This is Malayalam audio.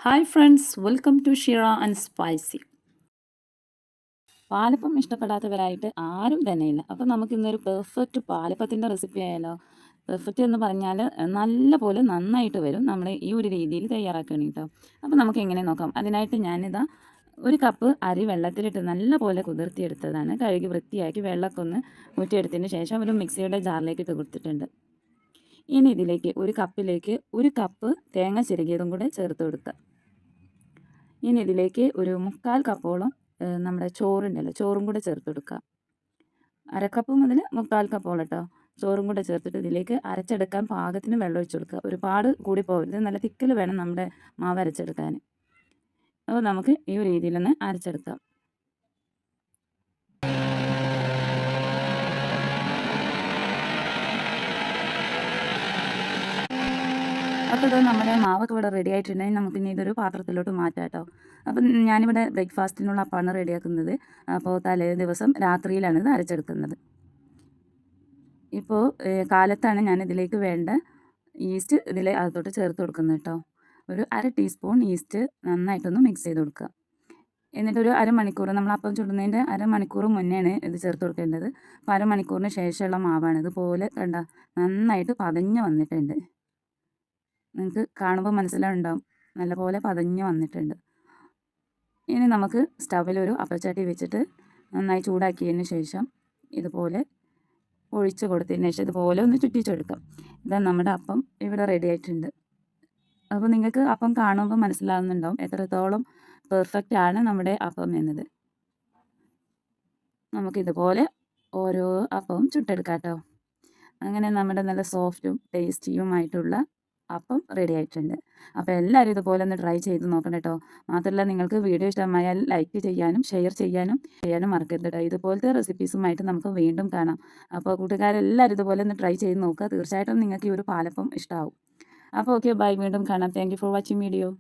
Hi friends, welcome to Shira and spicy. Palappam ഇഷ്ടപ്പെടാത്തവരായിട്ട് ആരും തന്നെയില്ല. അപ്പോൾ നമുക്ക് ഇന്നൊരു പെർഫെക്റ്റ് പാലപ്പത്തിൻ്റെ റെസിപ്പി ആയാലോ. പെർഫെക്റ്റ് എന്ന് പറഞ്ഞാൽ നല്ല പോലെ നന്നായിട്ട് വരും നമ്മൾ ഈ ഒരു രീതിയിൽ തയ്യാറാക്കുകയാണ് കേട്ടോ. അപ്പോൾ നമുക്ക് എങ്ങനെ നോക്കാം. അതിനായിട്ട് ഞാനിതാ ഒരു കപ്പ് അരി വെള്ളത്തിലിട്ട് നല്ല പോലെ കുതിർത്തിയെടുത്തതാണ്. കഴുകി വൃത്തിയാക്കി വെള്ളമൊക്കെ ഒന്ന് ഊറ്റിയെടുത്തതിന് ശേഷം ഒരു മിക്സിയുടെ ജാറിലേക്ക് ഇട്ട് കൊടുത്തിട്ടുണ്ട്. ഇനി ഇതിലേക്ക് ഒരു കപ്പിലേക്ക് ഒരു കപ്പ് തേങ്ങ ചിരകിയതും കൂടെ ചേർത്ത് കൊടുക്കുക. ഇനി ഇതിലേക്ക് ഒരു 3/4 കപ്പോളം നമ്മുടെ ചോറുണ്ടല്ലോ, ചോറും കൂടെ ചേർത്ത് കൊടുക്കുക. അരക്കപ്പ് മുതൽ 3/4 കപ്പോളം കേട്ടോ ചോറും കൂടെ ചേർത്തിട്ട് ഇതിലേക്ക് അരച്ചെടുക്കാൻ പാകത്തിന് വെള്ളം ഒഴിച്ച് കൊടുക്കുക. ഒരുപാട് കൂടി പോകരുത്, നല്ല തിക്കിൽ വേണം നമ്മുടെ മാവ് അരച്ചെടുക്കാൻ. അപ്പോൾ നമുക്ക് ഈ ഒരു രീതിയിലൊന്ന് അരച്ചെടുക്കാം. അപ്പോൾ ഇത് നമ്മുടെ മാവൊക്കെ ഇവിടെ റെഡി ആയിട്ടുണ്ടെങ്കിൽ നമുക്കിനി ഇതൊരു പാത്രത്തിലോട്ട് മാറ്റാം കേട്ടോ. അപ്പം ഞാനിവിടെ ബ്രേക്ക്ഫാസ്റ്റിനുള്ള അപ്പമാണ് റെഡിയാക്കുന്നത്. അപ്പോൾ തലേ ദിവസം രാത്രിയിലാണ് ഇത് അരച്ചെടുക്കുന്നത്. ഇപ്പോൾ കാലത്താണ് ഞാനിതിലേക്ക് വേണ്ട ഈസ്റ്റ് അകത്തോട്ട് ചേർത്ത് കൊടുക്കുന്നത് കേട്ടോ. ഒരു 1/2 ടീസ്പൂൺ ഈസ്റ്റ് നന്നായിട്ടൊന്ന് മിക്സ് ചെയ്ത് കൊടുക്കുക. എന്നിട്ടൊരു അരമണിക്കൂർ, നമ്മൾ അപ്പം ചുടുന്നതിൻ്റെ അരമണിക്കൂർ മുന്നെയാണ് ഇത് ചേർത്ത് കൊടുക്കേണ്ടത്. അപ്പോൾ അരമണിക്കൂറിന് ശേഷമുള്ള മാവാണ്. ഇതുപോലെ കണ്ട നന്നായിട്ട് പതഞ്ഞ് വന്നിട്ടുണ്ട്. നിങ്ങൾക്ക് കാണുമ്പോൾ മനസ്സിലാവുണ്ടാവും, നല്ലപോലെ പതഞ്ഞ് വന്നിട്ടുണ്ട്. ഇനി നമുക്ക് സ്റ്റൗവിലൊരു അപ്പച്ചട്ടി വെച്ചിട്ട് നന്നായി ചൂടാക്കിയതിന് ശേഷം ഇതുപോലെ ഒഴിച്ച് കൊടുത്തതിന് ശേഷം ഇതുപോലെ ഒന്ന് ചുറ്റിച്ചെടുക്കാം. ഇതാ നമ്മുടെ അപ്പം ഇവിടെ റെഡി ആയിട്ടുണ്ട്. അപ്പോൾ നിങ്ങൾക്ക് അപ്പം കാണുമ്പോൾ മനസ്സിലാവുന്നുണ്ടാവും എത്രത്തോളം പെർഫെക്റ്റ് ആണ് നമ്മുടെ അപ്പം എന്നത്. നമുക്കിതുപോലെ ഓരോ അപ്പവും ചുട്ടെടുക്കാം കേട്ടോ. അങ്ങനെ നമ്മുടെ നല്ല സോഫ്റ്റും ടേസ്റ്റിയുമായിട്ടുള്ള അപ്പം റെഡി ആയിട്ടുണ്ട്. അപ്പോൾ എല്ലാവരും ഇതുപോലെ ഒന്ന് ട്രൈ ചെയ്ത് നോക്കണം കേട്ടോ. മാത്രമല്ല, നിങ്ങൾക്ക് വീഡിയോ ഇഷ്ടമായാൽ ലൈക്ക് ചെയ്യാനും ഷെയർ ചെയ്യാനും മറക്കരുത് കേട്ടോ. ഇതുപോലത്തെ റെസിപ്പീസുമായിട്ട് നമുക്ക് വീണ്ടും കാണാം. അപ്പോൾ കൂട്ടുകാരെല്ലാവരും ഇതുപോലെ ഒന്ന് ട്രൈ ചെയ്ത് നോക്കുക. തീർച്ചയായിട്ടും നിങ്ങൾക്ക് ഈ ഒരു പാലപ്പം ഇഷ്ടമാവും. അപ്പോൾ ഓക്കെ, ബൈ, വീണ്ടും കാണാം. Thank you for watching video.